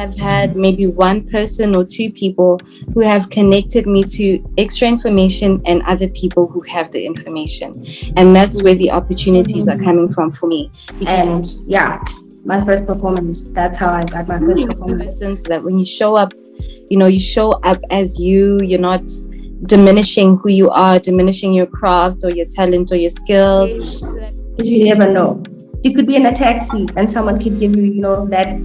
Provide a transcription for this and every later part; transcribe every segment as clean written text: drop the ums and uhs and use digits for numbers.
have had maybe one person or two people who have connected me to extra information and other people who have the information. And that's where the opportunities are coming from for me. And yeah, my first performance, that's how I got my first performance. So that when you show up, you show up as you, you're not diminishing who you are, diminishing your craft or your talent or your skills. You never know. You could be in a taxi and someone could give you, that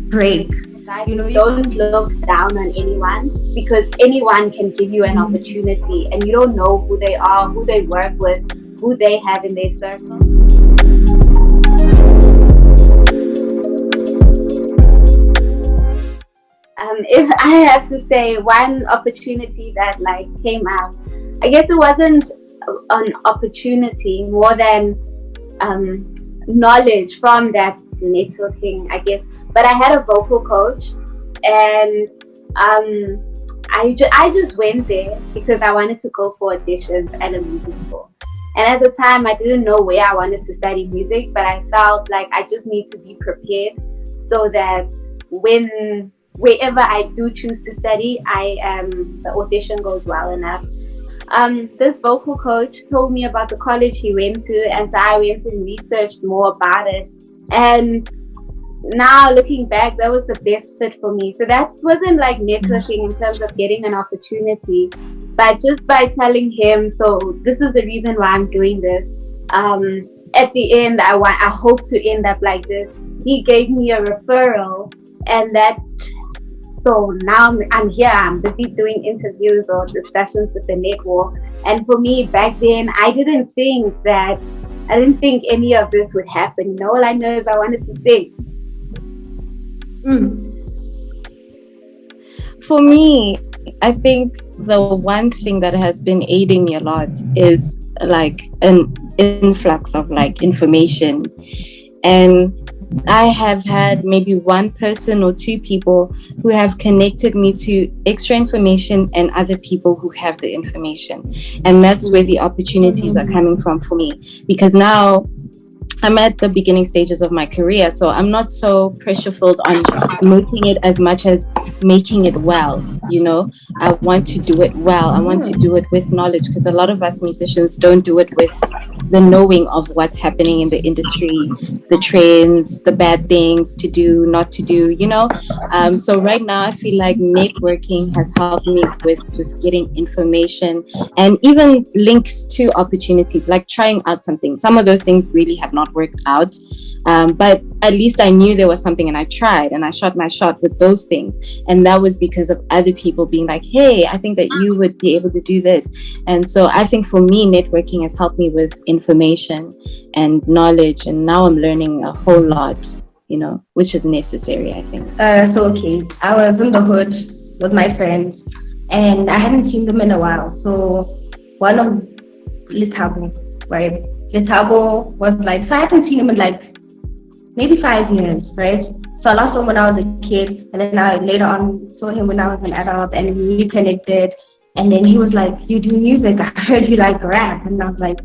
break. Don't look down on anyone, because anyone can give you an opportunity, and you don't know who they are, who they work with, who they have in their circle. If I have to say one opportunity that came out, I guess it wasn't an opportunity more than knowledge from that networking, I guess. But I had a vocal coach, and I just went there because I wanted to go for auditions at a music school. And at the time, I didn't know where I wanted to study music, but I felt like I just need to be prepared so that wherever I do choose to study, the audition goes well enough. This vocal coach told me about the college he went to, and so I went and researched more about it. And now looking back, that was the best fit for me. So that wasn't like networking in terms of getting an opportunity, but just by telling him, so this is the reason why I'm doing this. At the end, I hope to end up like this. He gave me a referral, and so now I'm here. I'm busy doing interviews or discussions with the NetWall. And for me, back then, I didn't think any of this would happen. All I know is I wanted to sing. For me, I think the one thing that has been aiding me a lot is like an influx of information. And I have had maybe one person or two people who have connected me to extra information and other people who have the information. And that's where the opportunities are coming from for me, because now I'm at the beginning stages of my career, so I'm not so pressure filled on making it as much as making it well. I want to do it well. I want to do it with knowledge, because a lot of us musicians don't do it with the knowing of what's happening in the industry, the trends, the bad things to do, not to do, So right now I feel like networking has helped me with just getting information and even links to opportunities, like trying out something. Some of those things really have not worked out, but at least I knew there was something, and I tried and I shot my shot with those things. And that was because of other people being like, hey, I think that you would be able to do this. And so I think for me, networking has helped me with information and knowledge, and now I'm learning a whole lot, which is necessary, I think. Okay, I was in the hood with my friends, and I hadn't seen them in a while. So one of Letabo, right? Letabo was so I hadn't seen him in maybe 5 years, right? So I last saw him when I was a kid, and then I later on saw him when I was an adult, and we reconnected. And then he was like, you do music, I heard you like rap. And I was like,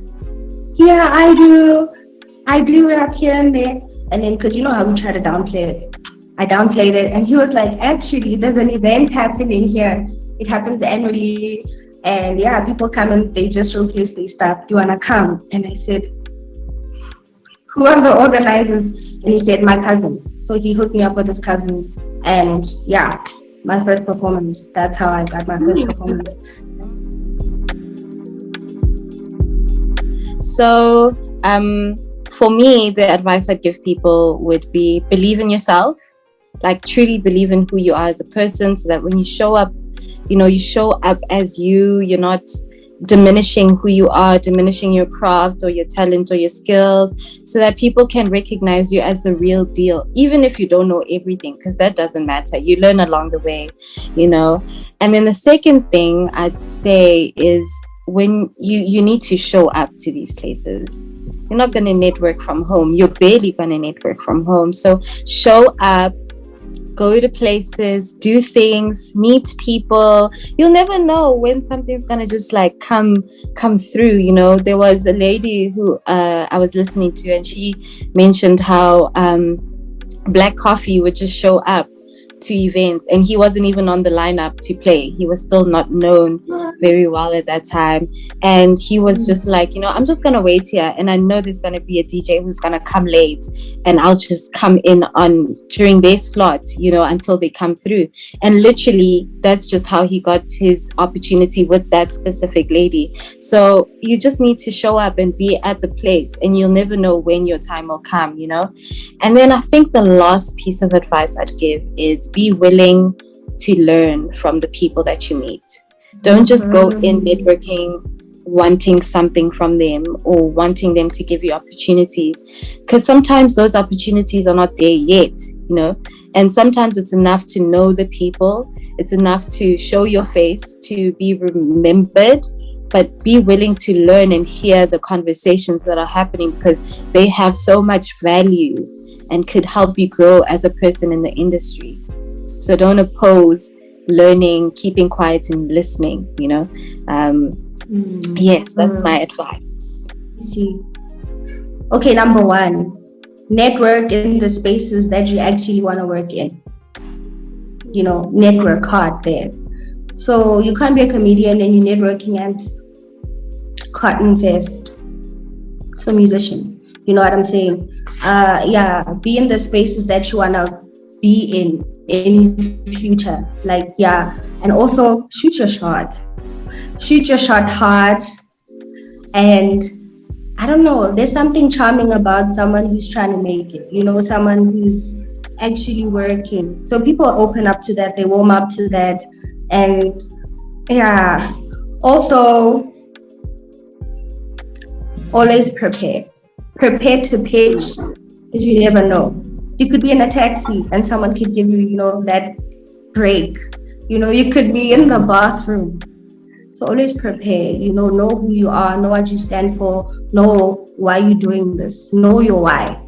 yeah, I do rap here and there. And then, because how we try to downplay it, I downplayed it, and he was like, actually, there's an event happening here. It happens annually, and yeah, people come and they just showcase their stuff. Do you want to come? And I said, who are the organizers? And he said, my cousin. So he hooked me up with his cousin, and yeah, my first performance. That's how I got my first performance. So, for me, the advice I'd give people would be believe in yourself, truly believe in who you are as a person, so that when you show up, you show up as you, you're not diminishing who you are, diminishing your craft or your talent or your skills, so that people can recognize you as the real deal, even if you don't know everything, because that doesn't matter. You learn along the way, And then the second thing I'd say is, when you need to show up to these places. You're not going to network from home. You're barely going to network from home. So show up, go to places, do things, meet people. You'll never know when something's going to just come through. There was a lady who I was listening to, and she mentioned how black coffee would just show up to events, and he wasn't even on the lineup to play. He was still not known very well at that time, and he was just like, I'm just gonna wait here, and I know there's gonna be a DJ who's gonna come late, and I'll just come in on during their slot, until they come through. And literally that's just how he got his opportunity with that specific lady. So you just need to show up and be at the place, and you'll never know when your time will come. And then I think the last piece of advice I'd give is be willing to learn from the people that you meet. Don't just go in networking wanting something from them or wanting them to give you opportunities, because sometimes those opportunities are not there yet, and sometimes it's enough to know the people. It's enough to show your face to be remembered, but be willing to learn and hear the conversations that are happening, because they have so much value and could help you grow as a person in the industry. So don't oppose learning, keeping quiet and listening, Yes, that's my advice. See. Okay, number 1, network in the spaces that you actually want to work in. Network hard there. So you can't be a comedian and you're networking at Cotton Fest. So musicians, you know what I'm saying? Be in the spaces that you want to be in future. And also shoot your shot hard. And I don't know, there's something charming about someone who's trying to make it, someone who's actually working. So people open up to that, they warm up to that. And also always prepare to pitch, because you never know. You could be in a taxi and someone could give you, that break. You could be in the bathroom. So always prepare, know who you are, know what you stand for, know why you're doing this, know your why.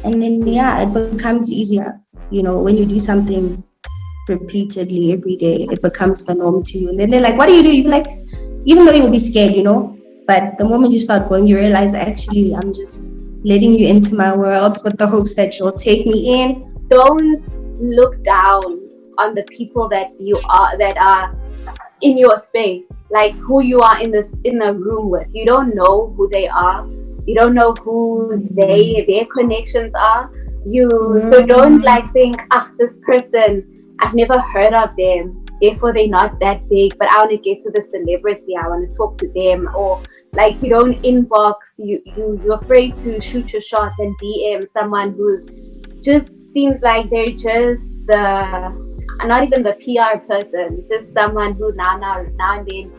And then, it becomes easier, when you do something repeatedly every day, it becomes the norm to you. And then they're like, what do? You're like, even though you'll be scared, but the moment you start going, you realize, actually, I'm just letting you into my world with the hopes that you'll take me in. Don't look down on the people that are in your space, like who you are in the room with. You don't know who they are. You don't know who their connections are. So don't think, this person, I've never heard of them, therefore they're not that big, but I want to get to the celebrity, I want to talk to them. Or you don't inbox, you're afraid to shoot your shot and DM someone who just seems like they're just not even the PR person, just someone who now and then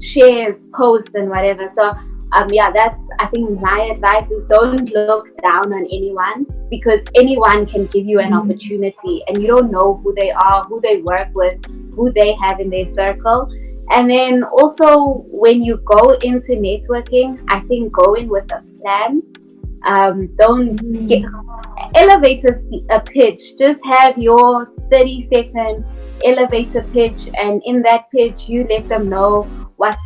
shares posts and whatever. So that's, I think my advice is, don't look down on anyone, because anyone can give you an opportunity, and you don't know who they are, who they work with, who they have in their circle. And then also, when you go into networking, I think go in with a plan. Don't get elevator a pitch. Just have your 30-second elevator pitch, and in that pitch, you let them know what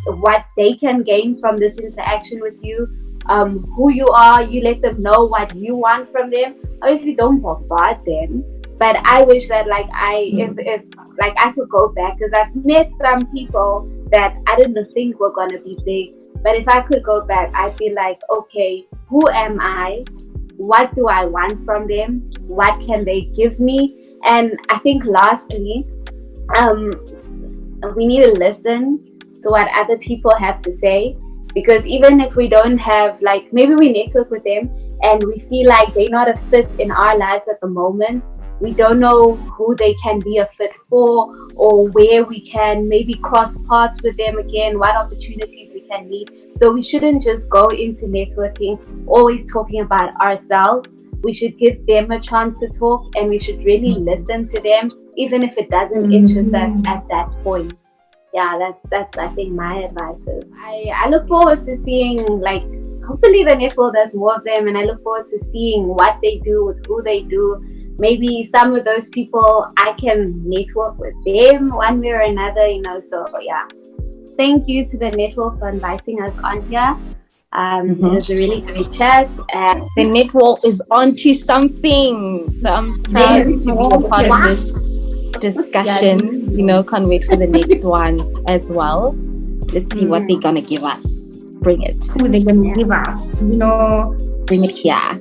they can gain from this interaction with you, who you are. You let them know what you want from them. Obviously, don't bombard them. But I wish that if I could go back, because I've met some people that I didn't think were gonna be big. But if I could go back, I'd be like, okay, who am I? What do I want from them? What can they give me? And I think lastly, we need to listen to what other people have to say, because even if we don't have, maybe we network with them and we feel like they're not a fit in our lives at the moment, we don't know who they can be a fit for, or where we can maybe cross paths with them again, what opportunities we can meet. So we shouldn't just go into networking always talking about ourselves. We should give them a chance to talk, and we should really listen to them, even if it doesn't interest us at that point. Yeah, that's I think my advice is. I look forward to seeing, hopefully the NetWall does more of them, and I look forward to seeing what they do with who they do. Maybe some of those people I can network with them one way or another, So yeah, thank you to the NetWall for inviting us on here. It was a really great chat. And the NetWall is onto something. So I'm proud to be a part of this discussion. Can't wait for the next ones as well. Let's see what they're gonna give us. Bring it. Who they're gonna give us, Bring it here.